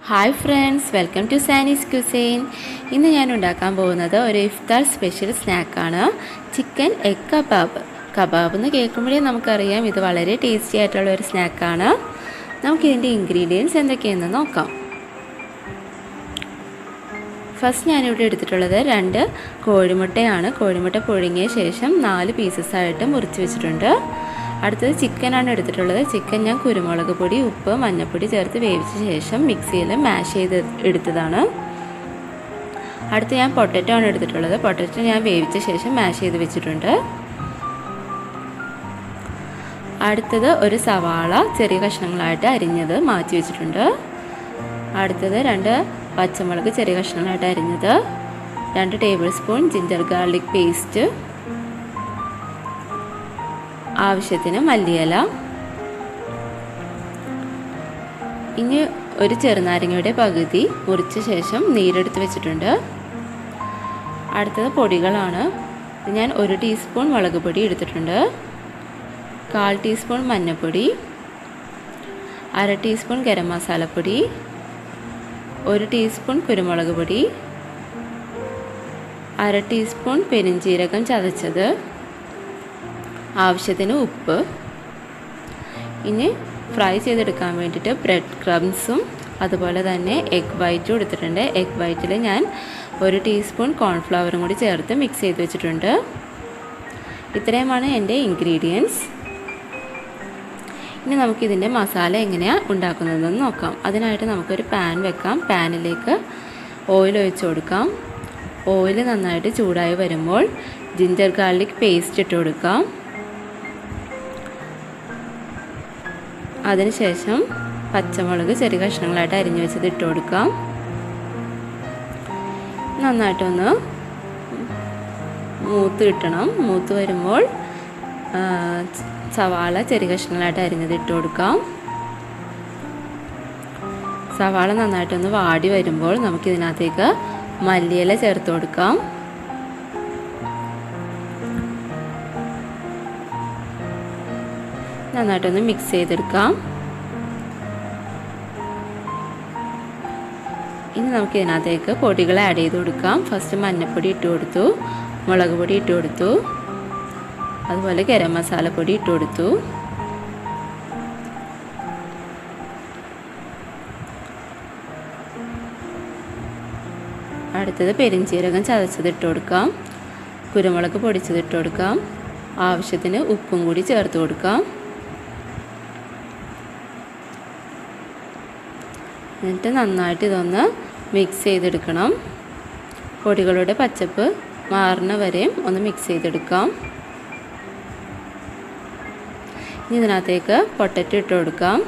Hi friends, welcome to Sani's cuisine. ഇന്ന് ഞാൻ ഉണ്ടാക്കാൻ പോകുന്നത് ഒരു ഇഫ്താർ സ്പെഷ്യൽ സ്നാക്കാണ്, ചിക്കൻ എഗ് കബാബ്. കബാബ് എന്ന് കേൾക്കുമ്പോഴേ നമുക്കറിയാം ഇത് വളരെ ടേസ്റ്റി ആയിട്ടുള്ള ഒരു സ്നാക്കാണ്. നമുക്കിതിൻ്റെ ഇൻഗ്രീഡിയൻസ് എന്തൊക്കെയെന്ന് നോക്കാം. ഫസ്റ്റ് ഞാനിവിടെ എടുത്തിട്ടുള്ളത് 2 കോഴിമുട്ടയാണ്. കോഴിമുട്ട പുഴുങ്ങിയ ശേഷം 4 പീസസായിട്ട് മുറിച്ച് വെച്ചിട്ടുണ്ട്. അടുത്തത് ചിക്കനാണ് എടുത്തിട്ടുള്ളത്. ചിക്കൻ ഞാൻ കുരുമുളക് പൊടി, ഉപ്പ്, മഞ്ഞൾപ്പൊടി ചേർത്ത് വേവിച്ച ശേഷം മിക്സിയിൽ മാഷ് ചെയ്ത് എടുത്തതാണ്. അടുത്ത് ഞാൻ പൊട്ടറ്റോ ആണ് എടുത്തിട്ടുള്ളത്. പൊട്ടറ്റോ ഞാൻ വേവിച്ച ശേഷം മാഷ് ചെയ്ത് വെച്ചിട്ടുണ്ട്. അടുത്തത് ഒരു സവാള ചെറിയ കഷ്ണങ്ങളായിട്ട് അരിഞ്ഞത് മാറ്റി വെച്ചിട്ടുണ്ട്. അടുത്തത് 2 പച്ചമുളക് ചെറിയ കഷ്ണങ്ങളായിട്ട് അരിഞ്ഞത്, 2 table spoon ginger garlic paste, ആവശ്യത്തിന് മല്ലിയില. ഇനി ഒരു ചെറുനാരങ്ങയുടെ പകുതി മുറിച്ച ശേഷം നീരെടുത്ത് വെച്ചിട്ടുണ്ട്. അടുത്തത് പൊടികളാണ്. ഞാൻ 1 ടീസ്പൂൺ മുളക് പൊടി എടുത്തിട്ടുണ്ട്, 1/4 ടീസ്പൂൺ മഞ്ഞൾപ്പൊടി, 1/2 ടീസ്പൂൺ ഗരം മസാലപ്പൊടി, 1 ടീസ്പൂൺ കുരുമുളക് പൊടി, 1/2 ടീസ്പൂൺ പെരുംജീരകം ചതച്ചത്, ആവശ്യത്തിന് ഉപ്പ്. ഇനി ഫ്രൈ ചെയ്തെടുക്കാൻ വേണ്ടിയിട്ട് ബ്രെഡ് ക്രംസും അതുപോലെ തന്നെ എഗ് വൈറ്റും എടുത്തിട്ടുണ്ട്. എഗ് വൈറ്റിൽ ഞാൻ 1 ടീസ്പൂൺ കോൺഫ്ലവറും കൂടി ചേർത്ത് മിക്സ് ചെയ്ത് വെച്ചിട്ടുണ്ട്. ഇത്രയുമാണ് എൻ്റെ ഇൻഗ്രീഡിയൻസ്. ഇനി നമുക്കിതിൻ്റെ മസാല എങ്ങനെയാണ് ഉണ്ടാക്കുന്നതെന്ന് നോക്കാം. അതിനായിട്ട് നമുക്കൊരു പാൻ വെക്കാം. പാനിലേക്ക് ഓയിൽ ഒഴിച്ച് കൊടുക്കാം. ഓയിൽ നന്നായിട്ട് ചൂടായി വരുമ്പോൾ ജിഞ്ചർ ഗാർലിക് പേസ്റ്റ് ഇട്ട് കൊടുക്കാം. അതിനുശേഷം പച്ചമുളക് ചെറിയ കഷ്ണങ്ങളായിട്ട് അരിഞ്ഞു വെച്ചത് ഇട്ട് കൊടുക്കാം. നന്നായിട്ടൊന്ന് മൂത്ത് കിട്ടണം. മൂത്ത് വരുമ്പോൾ സവാള ചെറിയ കഷ്ണങ്ങളായിട്ട് അരിഞ്ഞത് ഇട്ട് കൊടുക്കാം. സവാള നന്നായിട്ടൊന്ന് വാടി വരുമ്പോൾ നമുക്കിതിനകത്തേക്ക് മല്ലിയില ചേർത്ത് കൊടുക്കാം. നന്നായിട്ടൊന്ന് മിക്സ് ചെയ്തെടുക്കാം. ഇനി നമുക്ക് ഇതിനകത്തേക്ക് പൊടികൾ ആഡ് ചെയ്ത് കൊടുക്കാം. ഫസ്റ്റ് മഞ്ഞൾപ്പൊടി ഇട്ട് കൊടുത്തു, മുളക് പൊടി ഇട്ട് കൊടുത്തു, അതുപോലെ ഗരം മസാലപ്പൊടി ഇട്ട് കൊടുത്തു. അടുത്തത് പെരുംജീരകം ചതച്ചത് ഇട്ട് കൊടുക്കാം, കുരുമുളക് പൊടിച്ചത് ഇട്ട് കൊടുക്കാം, ആവശ്യത്തിന് ഉപ്പും കൂടി ചേർത്ത് കൊടുക്കാം. എന്നിട്ട് നന്നായിട്ട് ഇതൊന്ന് മിക്സ് ചെയ്തെടുക്കണം. പൊടികളുടെ പച്ചപ്പ് മാറുന്ന വരെയും ഒന്ന് മിക്സ് ചെയ്തെടുക്കാം. ഇനി ഇതിനകത്തേക്ക് പൊട്ടറ്റോ ഇട്ട് കൊടുക്കാം.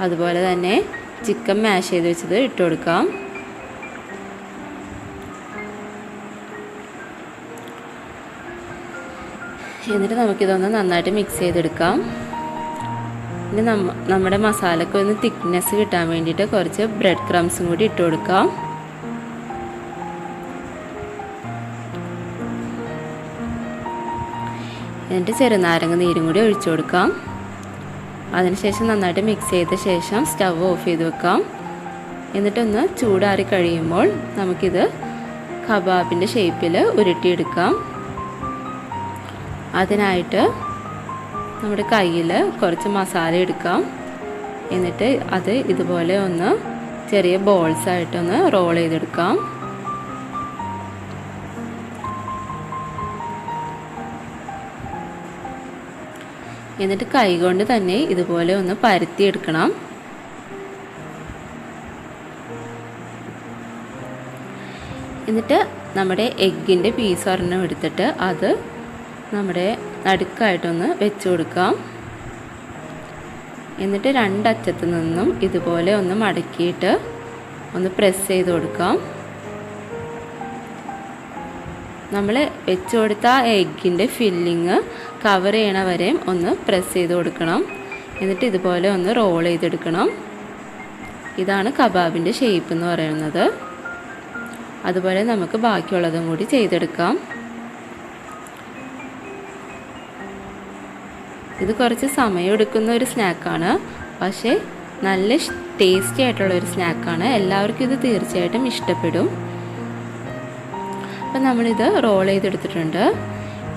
അതുപോലെ തന്നെ ചിക്കൻ മാഷ് ചെയ്ത് വെച്ചത് ഇട്ട് കൊടുക്കാം. എന്നിട്ട് നമുക്കിതൊന്ന് നന്നായിട്ട് മിക്സ് ചെയ്തെടുക്കാം. ഇനി നമ്മുടെ മസാലയ്ക്ക് ഒന്ന് തിക്നെസ് കിട്ടാൻ വേണ്ടിയിട്ട് കുറച്ച് ബ്രെഡ് ക്രംസും കൂടി ഇട്ട് കൊടുക്കാം. എന്നിട്ട് ചെറുനാരങ്ങ നീരും കൂടി ഒഴിച്ചു കൊടുക്കാം. അതിനുശേഷം നന്നായിട്ട് മിക്സ് ചെയ്ത ശേഷം സ്റ്റവ് ഓഫ് ചെയ്ത് വെക്കാം. എന്നിട്ടൊന്ന് ചൂടാറി കഴിയുമ്പോൾ നമുക്കിത് കബാബിൻ്റെ ഷേപ്പിൽ ഉരുട്ടിയെടുക്കാം. അതിനായിട്ട് നമ്മുടെ കയ്യിൽ കുറച്ച് മസാല എടുക്കാം. എന്നിട്ട് അത് ഇതുപോലെ ഒന്ന് ചെറിയ ബോൾസായിട്ടൊന്ന് റോൾ ചെയ്തെടുക്കാം. എന്നിട്ട് കൈ കൊണ്ട് തന്നെ ഇതുപോലെ ഒന്ന് പരത്തിയെടുക്കണം. എന്നിട്ട് നമ്മുടെ എഗ്ഗിൻ്റെ പീസ് ഒരെണ്ണം എടുത്തിട്ട് അത് നമ്മുടെ നടുക്കായിട്ടൊന്ന് വെച്ച് കൊടുക്കാം. എന്നിട്ട് 2 അറ്റത്തു നിന്നും ഇതുപോലെ ഒന്ന് മടക്കിയിട്ട് ഒന്ന് പ്രസ് ചെയ്ത് കൊടുക്കാം. നമ്മൾ വെച്ച് കൊടുത്ത എഗ്ഗിൻ്റെ ഫില്ലിങ് കവർ ചെയ്യണ വരെയും ഒന്ന് പ്രസ് ചെയ്ത് കൊടുക്കണം. എന്നിട്ട് ഇതുപോലെ ഒന്ന് റോൾ ചെയ്തെടുക്കണം. ഇതാണ് കബാബിൻ്റെ ഷേപ്പ് എന്ന് പറയുന്നത്. അതുപോലെ നമുക്ക് ബാക്കിയുള്ളതും കൂടി ചെയ്തെടുക്കാം. ഇത് കുറച്ച് സമയമെടുക്കുന്ന ഒരു സ്നാക്കാണ്, പക്ഷേ നല്ല ടേസ്റ്റി ആയിട്ടുള്ളൊരു സ്നാക്കാണ്. എല്ലാവർക്കും ഇത് തീർച്ചയായിട്ടും ഇഷ്ടപ്പെടും. അപ്പം നമ്മളിത് റോൾ ചെയ്തെടുത്തിട്ടുണ്ട്.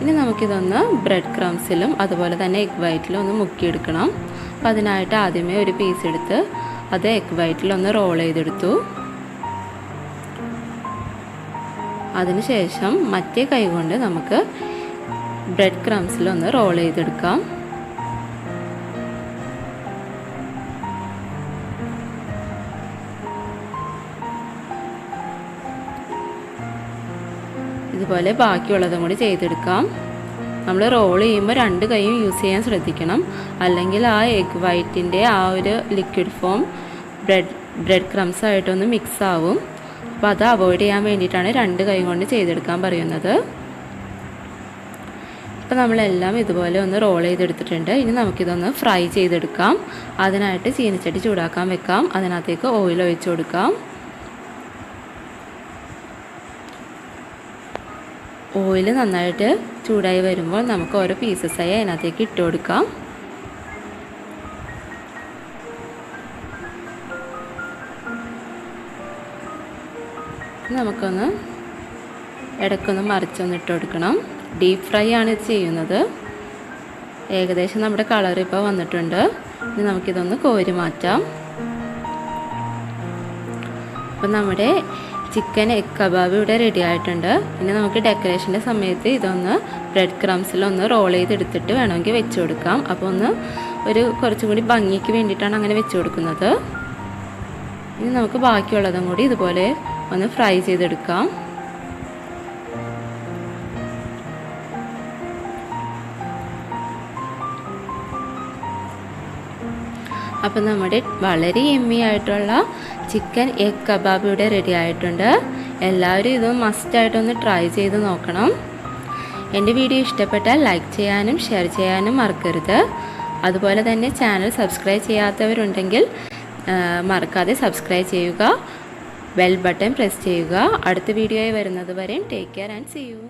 ഇനി നമുക്കിതൊന്ന് ബ്രെഡ് ക്രംസിലും അതുപോലെ തന്നെ എഗ് വൈറ്റിലും ഒന്ന് മുക്കിയെടുക്കണം. അപ്പോൾ അതിനായിട്ട് ആദ്യമേ ഒരു പീസ് എടുത്ത് അത് എഗ് വൈറ്റിലൊന്ന് റോൾ ചെയ്തെടുത്തു. അതിനുശേഷം മറ്റേ കൈ കൊണ്ട് നമുക്ക് ബ്രെഡ് ക്രംസിലൊന്ന് റോൾ ചെയ്തെടുക്കാം. ഇതുപോലെ ബാക്കിയുള്ളതും കൂടി ചെയ്തെടുക്കാം. നമ്മൾ റോൾ ചെയ്യുമ്പോൾ രണ്ട് കൈയും യൂസ് ചെയ്യാൻ ശ്രദ്ധിക്കണം, അല്ലെങ്കിൽ ആ എഗ് വൈറ്റിൻ്റെ ആ ഒരു ലിക്വിഡ് ഫോം ബ്രെഡ് ക്രംസ് ആയിട്ടൊന്ന് മിക്സ് ആവും. അപ്പോൾ അത് അവോയ്ഡ് ചെയ്യാൻ വേണ്ടിയിട്ടാണ് രണ്ട് കൈ കൊണ്ട് ചെയ്തെടുക്കാൻ പറയുന്നത്. ഇപ്പോൾ നമ്മളെല്ലാം ഇതുപോലെ ഒന്ന് റോൾ ചെയ്തെടുത്തിട്ടുണ്ട്. ഇനി നമുക്കിതൊന്ന് ഫ്രൈ ചെയ്തെടുക്കാം. അതിനായിട്ട് ചീനച്ചട്ടി ചൂടാക്കാൻ വെക്കാം. അതിനകത്തേക്ക് ഓയിൽ ഒഴിച്ച് കൊടുക്കാം. ഓയിൽ നന്നായിട്ട് ചൂടായി വരുമ്പോൾ നമുക്ക് ഓരോ പീസസായി അതിനകത്തേക്ക് ഇട്ട് കൊടുക്കാം. നമുക്കൊന്ന് ഇടയ്ക്കൊന്ന് മറിച്ചൊന്ന് ഇട്ട് കൊടുക്കണം. ഡീപ്പ് ഫ്രൈ ആണ് ഇത് ചെയ്യുന്നത്. ഏകദേശം നമ്മുടെ കളർ ഇപ്പോൾ വന്നിട്ടുണ്ട്. ഇനി നമുക്കിതൊന്ന് കോരി മാറ്റാം. അപ്പം നമ്മുടെ ചിക്കൻ എഗ് കബാബ് ഇവിടെ റെഡി ആയിട്ടുണ്ട്. ഇനി നമുക്ക് ഡെക്കറേഷൻ്റെ സമയത്ത് ഇതൊന്ന് ബ്രെഡ് ക്രംസിലൊന്ന് റോൾ ചെയ്തെടുത്തിട്ട് വേണമെങ്കിൽ വെച്ച് കൊടുക്കാം. അപ്പോൾ ഒന്ന് കുറച്ചും കൂടി ഭംഗിക്ക് വേണ്ടിയിട്ടാണ് അങ്ങനെ വെച്ച് കൊടുക്കുന്നത്. ഇനി നമുക്ക് ബാക്കിയുള്ളതും കൂടി ഇതുപോലെ ഒന്ന് ഫ്രൈ ചെയ്തെടുക്കാം. അപ്പം നമ്മുടെ വളരെ യമ്മി ആയിട്ടുള്ള ചിക്കൻ എഗ് കബാബ് ഇവിടെ റെഡി ആയിട്ടുണ്ട്. എല്ലാവരും ഇത് മസ്റ്റായിട്ടൊന്ന് ട്രൈ ചെയ്ത് നോക്കണം. എൻ്റെ വീഡിയോ ഇഷ്ടപ്പെട്ടാൽ ലൈക്ക് ചെയ്യാനും ഷെയർ ചെയ്യാനും മറക്കരുത്. അതുപോലെ തന്നെ ചാനൽ സബ്സ്ക്രൈബ് ചെയ്യാത്തവരുണ്ടെങ്കിൽ മറക്കാതെ സബ്സ്ക്രൈബ് ചെയ്യുക, ബെൽ ബട്ടൺ പ്രസ് ചെയ്യുക. അടുത്ത വീഡിയോയിൽ വരുന്നത് വരെ take care and see U.